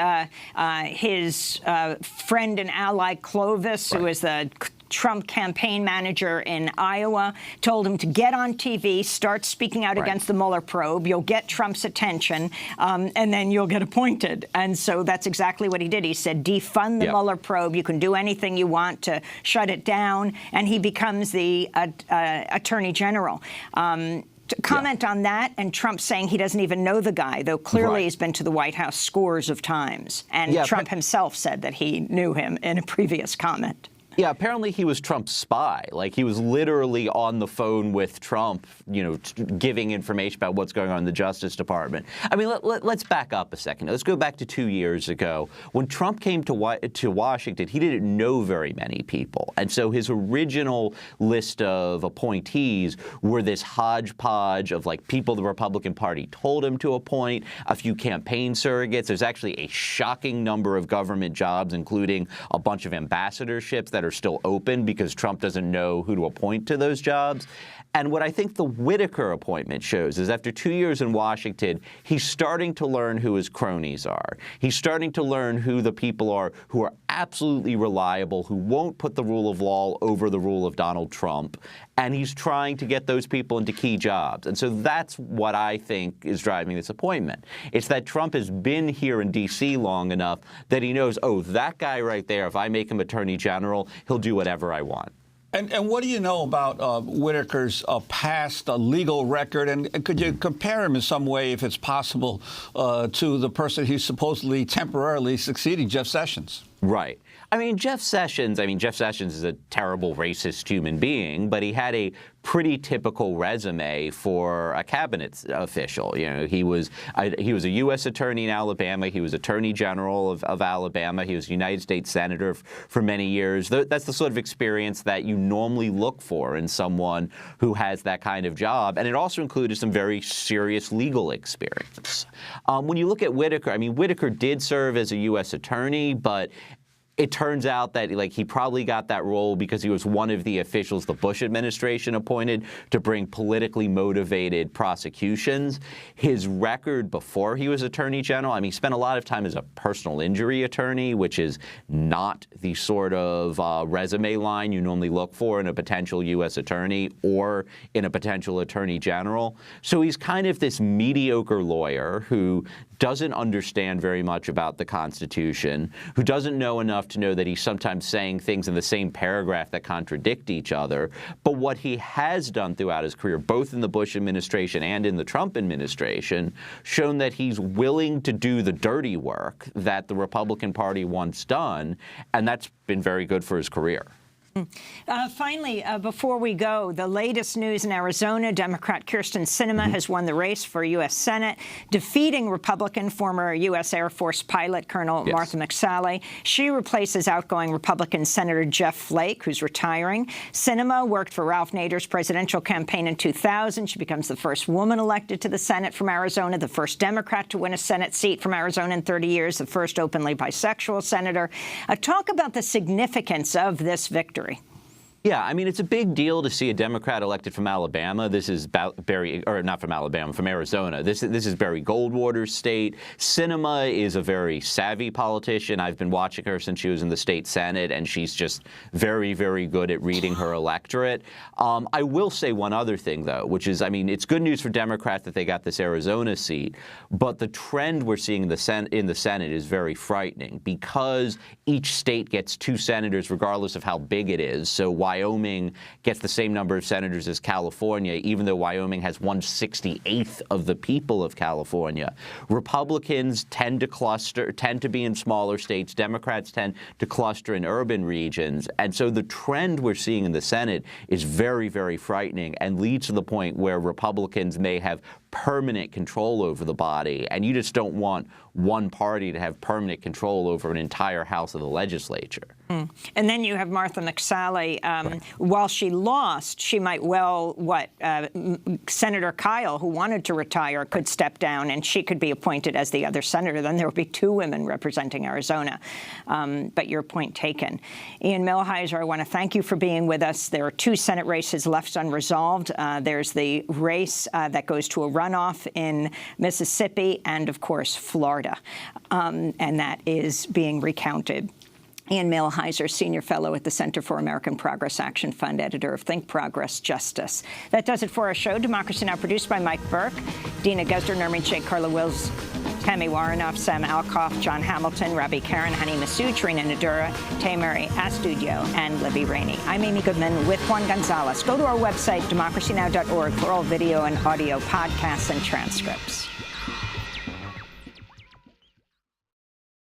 his friend and ally Clovis, who is the Trump campaign manager in Iowa, told him to get on TV, start speaking out against the Mueller probe. You'll get Trump's attention, and then you'll get appointed. And so that's exactly what he did. He said, defund the Mueller probe. You can do anything you want to shut it down. And he becomes the Attorney General. Comment on that, and Trump saying he doesn't even know the guy, though clearly he's been to the White House scores of times. And Trump himself said that he knew him in a previous comment. Yeah, apparently he was Trump's spy. Like, he was literally on the phone with Trump, you know, giving information about what's going on in the Justice Department. I mean, let's back up a second. Let's go back to 2 years ago. When Trump came to Washington, he didn't know very many people. And so his original list of appointees were this hodgepodge of, like, people the Republican Party told him to appoint, a few campaign surrogates. There's actually a shocking number of government jobs, including a bunch of ambassadorships that are still open because Trump doesn't know who to appoint to those jobs. And what I think the Whitaker appointment shows is after 2 years in Washington, he's starting to learn who his cronies are. He's starting to learn who the people are who are absolutely reliable, who won't put the rule of law over the rule of Donald Trump. And he's trying to get those people into key jobs. And so that's what I think is driving this appointment. It's that Trump has been here in D.C. long enough that he knows, oh, that guy right there, if I make him Attorney General, he'll do whatever I want. And what do you know about Whitaker's past legal record? And could you compare him in some way, if it's possible, to the person who's supposedly temporarily succeeding, Jeff Sessions? Right. I mean, Jeff Sessions is a terrible racist human being, but he had a pretty typical resume for a cabinet official. You know, he was a U.S. attorney in Alabama. He was Attorney General of Alabama. He was a United States Senator for many years. That's the sort of experience that you normally look for in someone who has that kind of job. And it also included some very serious legal experience. When you look at Whitaker, I mean, Whitaker did serve as a U.S. attorney, but it turns out that, like, he probably got that role because he was one of the officials the Bush administration appointed to bring politically motivated prosecutions. His record before he was Attorney General, I mean, he spent a lot of time as a personal injury attorney, which is not the sort of resume line you normally look for in a potential U.S. attorney or in a potential Attorney General. So he's kind of this mediocre lawyer who doesn't understand very much about the Constitution, who doesn't know enough to know that he's sometimes saying things in the same paragraph that contradict each other. But what he has done throughout his career, both in the Bush administration and in the Trump administration, shown that he's willing to do the dirty work that the Republican Party wants done, and that's been very good for his career. Finally, before we go, the latest news in Arizona, Democrat Kyrsten Sinema has won the race for U.S. Senate, defeating Republican former U.S. Air Force pilot Colonel Martha McSally. She replaces outgoing Republican Senator Jeff Flake, who's retiring. Sinema worked for Ralph Nader's presidential campaign in 2000. She becomes the first woman elected to the Senate from Arizona, the first Democrat to win a Senate seat from Arizona in 30 years, the first openly bisexual senator. Talk about the significance of this victory. Yeah, I mean, it's a big deal to see a Democrat elected from Alabama. This is not from Alabama, from Arizona. This is Barry Goldwater's state. Sinema is a very savvy politician. I've been watching her since she was in the state Senate, and she's just very, very good at reading her electorate. I will say one other thing, though, which is, I mean, it's good news for Democrats that they got this Arizona seat, but the trend we're seeing in the Senate is very frightening because each state gets 2 senators regardless of how big it is. So Wyoming gets the same number of senators as California, even though Wyoming has 1/68th of the people of California. Republicans tend to be in smaller states. Democrats tend to cluster in urban regions. And so the trend we're seeing in the Senate is very, very frightening and leads to the point where Republicans may have permanent control over the body. And you just don't want one party to have permanent control over an entire house of the legislature. And then you have Martha McSally. While she lost, she might Senator Kyle, who wanted to retire, could step down, and she could be appointed as the other senator. Then there would be 2 women representing Arizona. But your point taken. Ian Millhiser, I want to thank you for being with us. There are 2 Senate races left unresolved. There's the race that goes to a runoff in Mississippi and, of course, Florida. And that is being recounted. Ian Millhiser, Senior Fellow at the Center for American Progress Action Fund, editor of Think Progress Justice. That does it for our show. Democracy Now! Produced by Mike Burke, Dina Guzder, Nermin Sheikh, Carla Wills, Tammy Warrenoff, Sam Alkoff, John Hamilton, Rabbi Karen, Hani Masood, Trina Nadura, Tamari Astudio, and Libby Rainey. I'm Amy Goodman with Juan Gonzalez. Go to our website, democracynow.org, for all video and audio podcasts and transcripts.